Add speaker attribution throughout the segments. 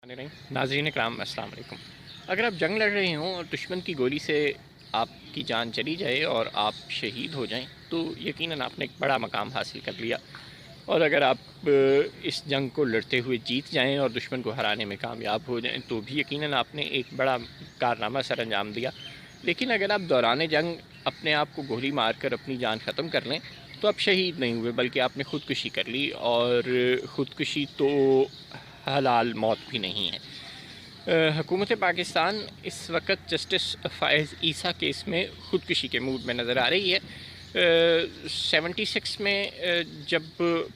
Speaker 1: ناظرین کرام السلام علیکم۔ اگر آپ جنگ لڑ رہے ہوں اور دشمن کی گولی سے آپ کی جان چلی جائے اور آپ شہید ہو جائیں تو یقیناً آپ نے ایک بڑا مقام حاصل کر لیا، اور اگر آپ اس جنگ کو لڑتے ہوئے جیت جائیں اور دشمن کو ہرانے میں کامیاب ہو جائیں تو بھی یقیناً آپ نے ایک بڑا کارنامہ سر انجام دیا۔ لیکن اگر آپ دوران جنگ اپنے آپ کو گولی مار کر اپنی جان ختم کر لیں تو آپ شہید نہیں ہوئے بلکہ آپ نے خودکشی کر لی، اور خودکشی تو حلال موت بھی نہیں ہے۔ حکومت پاکستان اس وقت جسٹس فائز عیسیٰ کیس میں خودکشی کے موڈ میں نظر آ رہی ہے۔ 76 میں جب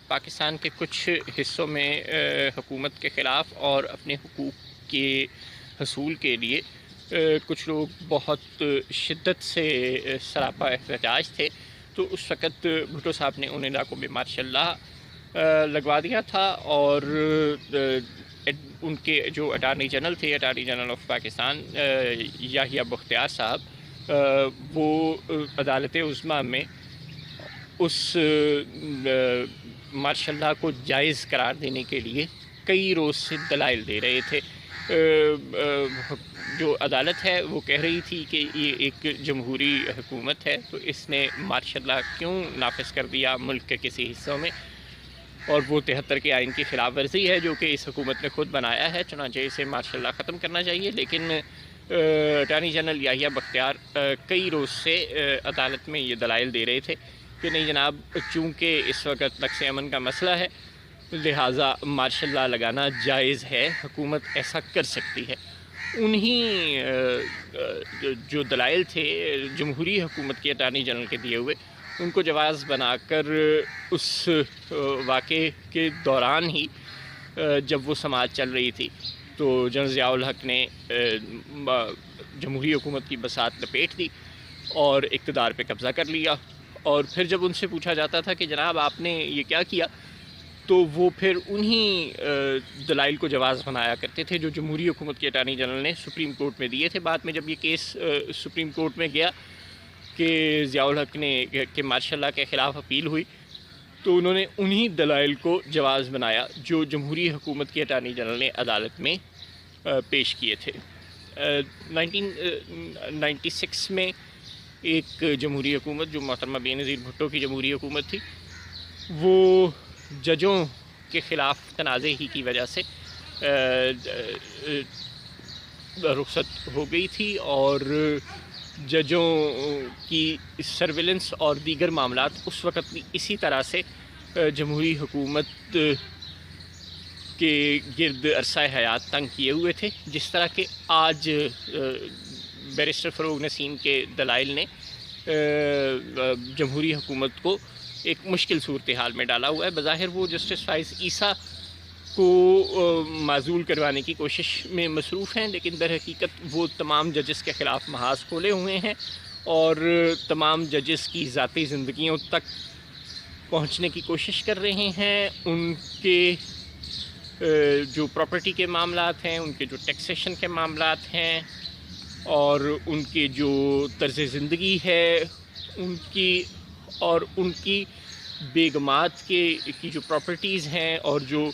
Speaker 1: پاکستان کے کچھ حصوں میں حکومت کے خلاف اور اپنے حقوق کے حصول کے لیے کچھ لوگ بہت شدت سے سراپا احتجاج تھے، تو اس وقت بھٹو صاحب نے ان علاقوں میں مارشل لا لگوا دیا تھا، اور ان کے جو اٹارنی جنرل تھے، اٹارنی جنرل آف پاکستان یحییٰ بختیار صاحب، وہ عدالت عظمیٰ میں اس مارشل لا کو جائز قرار دینے کے لیے کئی روز سے دلائل دے رہے تھے۔ جو عدالت ہے وہ کہہ رہی تھی کہ یہ ایک جمہوری حکومت ہے، تو اس نے مارشل لا کیوں نافذ کر دیا ملک کے کسی حصوں میں، اور وہ 73 کے آئین کی خلاف ورزی ہے جو کہ اس حکومت نے خود بنایا ہے، چنانچہ اسے مارشل لا ختم کرنا چاہیے۔ لیکن اٹارنی جنرل یحییٰ بختیار کئی روز سے عدالت میں یہ دلائل دے رہے تھے کہ نہیں جناب، چونکہ اس وقت نقص امن کا مسئلہ ہے لہٰذا مارشل لا لگانا جائز ہے، حکومت ایسا کر سکتی ہے۔ انہی جو دلائل تھے جمہوری حکومت کے اٹارنی جنرل کے دیے ہوئے، ان کو جواز بنا کر اس واقعے کے دوران ہی جب وہ سماعت چل رہی تھی تو جنرل ضیاء الحق نے جمہوری حکومت کی بساط لپیٹ دی اور اقتدار پہ قبضہ کر لیا، اور پھر جب ان سے پوچھا جاتا تھا کہ جناب آپ نے یہ کیا کیا، تو وہ پھر انہی دلائل کو جواز بنایا کرتے تھے جو جمہوری حکومت کے اٹارنی جنرل نے سپریم کورٹ میں دیے تھے۔ بعد میں جب یہ کیس سپریم کورٹ میں گیا کہ ضیاء الحق نے کہ مارشل لا کے خلاف اپیل ہوئی، تو انہوں نے انہی دلائل کو جواز بنایا جو جمہوری حکومت کے اٹارنی جنرل نے عدالت میں پیش کیے تھے۔ 1996 میں ایک جمہوری حکومت جو محترمہ بے نظیر بھٹو کی جمہوری حکومت تھی، وہ ججوں کے خلاف تنازع ہی کی وجہ سے رخصت ہو گئی تھی، اور ججوں کی سرویلنس اور دیگر معاملات اس وقت بھی اسی طرح سے جمہوری حکومت کے گرد عرصہ حیات تنگ کیے ہوئے تھے، جس طرح کہ آج بیرسٹر فروغ نسیم کے دلائل نے جمہوری حکومت کو ایک مشکل صورتحال میں ڈالا ہوا ہے۔ بظاہر وہ جسٹس فائز عیسیٰ کو معزول کروانے کی کوشش میں مصروف ہیں، لیکن در حقیقت وہ تمام ججز کے خلاف محاذ کھولے ہوئے ہیں اور تمام ججز کی ذاتی زندگیوں تک پہنچنے کی کوشش کر رہے ہیں۔ ان کے جو پراپرٹی کے معاملات ہیں، ان کے جو ٹیکسیشن کے معاملات ہیں، اور ان کے جو طرز زندگی ہے ان کی، اور ان کی بیگمات کی جو پراپرٹیز ہیں اور جو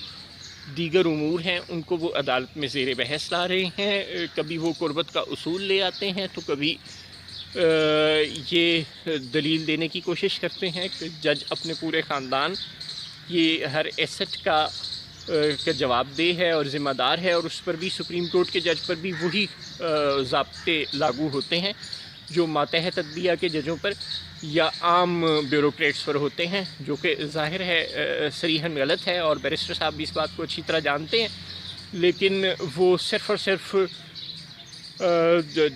Speaker 1: دیگر امور ہیں، ان کو وہ عدالت میں زیر بحث لا رہے ہیں۔ کبھی وہ قربت کا اصول لے آتے ہیں تو کبھی یہ دلیل دینے کی کوشش کرتے ہیں کہ جج اپنے پورے خاندان یہ ہر ایسٹ کا جواب دہ ہے اور ذمہ دار ہے، اور اس پر بھی سپریم کورٹ کے جج پر بھی وہی ضابطے لاگو ہوتے ہیں جو ماتحت عدلیہ کے ججوں پر یا عام بیوروکریٹس پر ہوتے ہیں، جو کہ ظاہر ہے صریحاً غلط ہے، اور بیرسٹر صاحب بھی اس بات کو اچھی طرح جانتے ہیں، لیکن وہ صرف اور صرف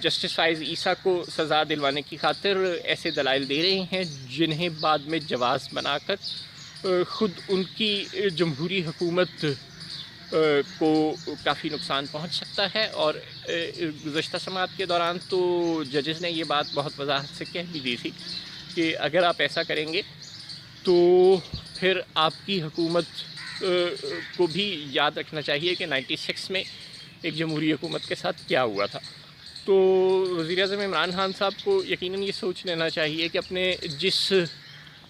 Speaker 1: جسٹس فائز عیسیٰ کو سزا دلوانے کی خاطر ایسے دلائل دے رہے ہیں جنہیں بعد میں جواز بنا کر خود ان کی جمہوری حکومت کو کافی نقصان پہنچ سکتا ہے۔ اور گزشتہ سماعت کے دوران تو ججز نے یہ بات بہت وضاحت سے کہہ بھی دی تھی کہ اگر آپ ایسا کریں گے تو پھر آپ کی حکومت کو بھی یاد رکھنا چاہیے کہ 96 میں ایک جمہوری حکومت کے ساتھ کیا ہوا تھا۔ تو وزیر اعظم عمران خان صاحب کو یقیناً یہ سوچ لینا چاہیے کہ اپنے جس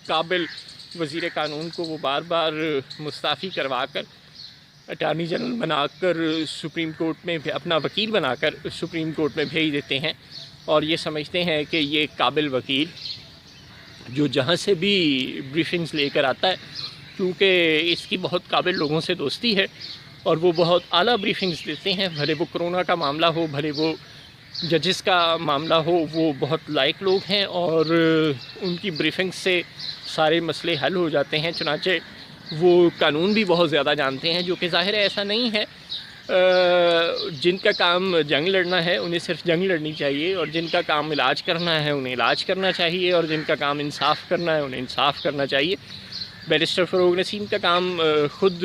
Speaker 1: قابل وزیر قانون کو وہ بار بار مستعفی کروا کر اٹارنی جنرل بنا کر سپریم کورٹ میں اپنا وکیل بنا کر سپریم کورٹ میں بھیج دیتے ہیں، اور یہ سمجھتے ہیں کہ یہ قابل وکیل جو جہاں سے بھی بریفنگز لے کر آتا ہے، کیونکہ اس کی بہت قابل لوگوں سے دوستی ہے اور وہ بہت اعلیٰ بریفنگز دیتے ہیں، بھلے وہ کرونا کا معاملہ ہو، بھلے وہ ججز کا معاملہ ہو، وہ بہت لائق لوگ ہیں اور ان کی بریفنگ سے سارے مسئلے حل ہو جاتے ہیں۔ چنانچہ وہ قانون بھی بہت زیادہ جانتے ہیں، جو کہ ظاہر ہے ایسا نہیں ہے۔ جن کا کام جنگ لڑنا ہے انہیں صرف جنگ لڑنی چاہیے، اور جن کا کام علاج کرنا ہے انہیں علاج کرنا چاہیے، اور جن کا کام انصاف کرنا ہے انہیں انصاف کرنا چاہیے۔ بیرسٹر فروغ نسیم کا کام خود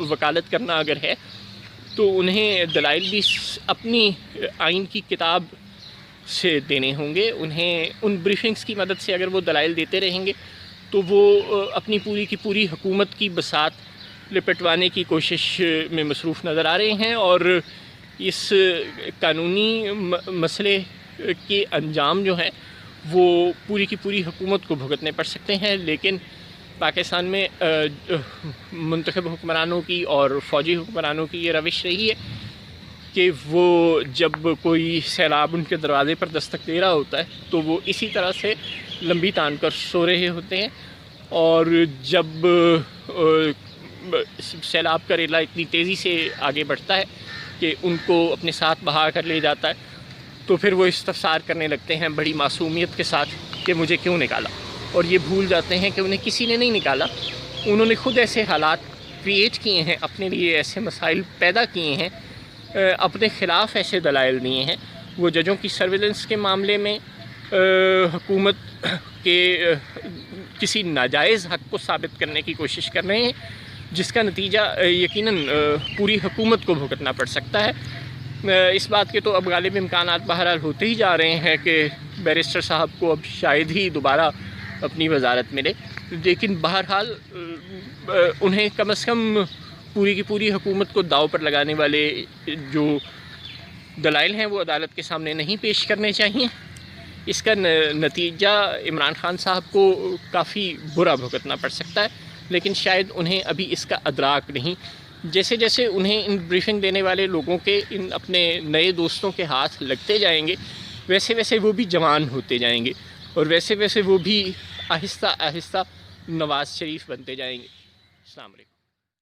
Speaker 1: وکالت کرنا اگر ہے تو انہیں دلائل بھی اپنی آئین کی کتاب سے دینے ہوں گے۔ انہیں ان بریفنگز کی مدد سے اگر وہ دلائل دیتے رہیں گے تو وہ اپنی پوری کی پوری حکومت کی بساط لپٹوانے کی کوشش میں مصروف نظر آ رہے ہیں، اور اس قانونی مسئلے کے انجام جو ہیں وہ پوری کی پوری حکومت کو بھگتنے پڑ سکتے ہیں۔ لیکن پاکستان میں منتخب حکمرانوں کی اور فوجی حکمرانوں کی یہ روش رہی ہے کہ وہ جب کوئی سیلاب ان کے دروازے پر دستک دے رہا ہوتا ہے تو وہ اسی طرح سے لمبی تان کر سو رہے ہوتے ہیں، اور جب سیلاب کا ریلا اتنی تیزی سے آگے بڑھتا ہے کہ ان کو اپنے ساتھ بہا کر لے جاتا ہے تو پھر وہ استفسار کرنے لگتے ہیں بڑی معصومیت کے ساتھ کہ مجھے کیوں نکالا، اور یہ بھول جاتے ہیں کہ انہیں کسی نے نہیں نکالا، انہوں نے خود ایسے حالات کریٹ کیے ہیں، اپنے لیے ایسے مسائل پیدا کیے ہیں، اپنے خلاف ایسے دلائل دیے ہیں۔ وہ ججوں کی سرویلنس کے معاملے میں حکومت کے کسی ناجائز حق کو ثابت کرنے کی کوشش کر رہے ہیں، جس کا نتیجہ یقیناً پوری حکومت کو بھگتنا پڑ سکتا ہے۔ اس بات کے تو اب غالب امکانات بہرحال ہوتے ہی جا رہے ہیں کہ بیرسٹر صاحب کو اب شاید ہی دوبارہ اپنی وزارت ملے، لیکن بہرحال انہیں کم از کم پوری کی پوری حکومت کو داؤ پر لگانے والے جو دلائل ہیں وہ عدالت کے سامنے نہیں پیش کرنے چاہیے۔ اس کا نتیجہ عمران خان صاحب کو کافی برا بھگتنا پڑ سکتا ہے، لیکن شاید انہیں ابھی اس کا ادراک نہیں۔ جیسے جیسے انہیں ان بریفنگ دینے والے لوگوں کے ان اپنے نئے دوستوں کے ہاتھ لگتے جائیں گے، ویسے ویسے وہ بھی جوان ہوتے جائیں گے، اور ویسے ویسے وہ بھی آہستہ آہستہ نواز شریف بنتے جائیں گے۔ السلام علیکم۔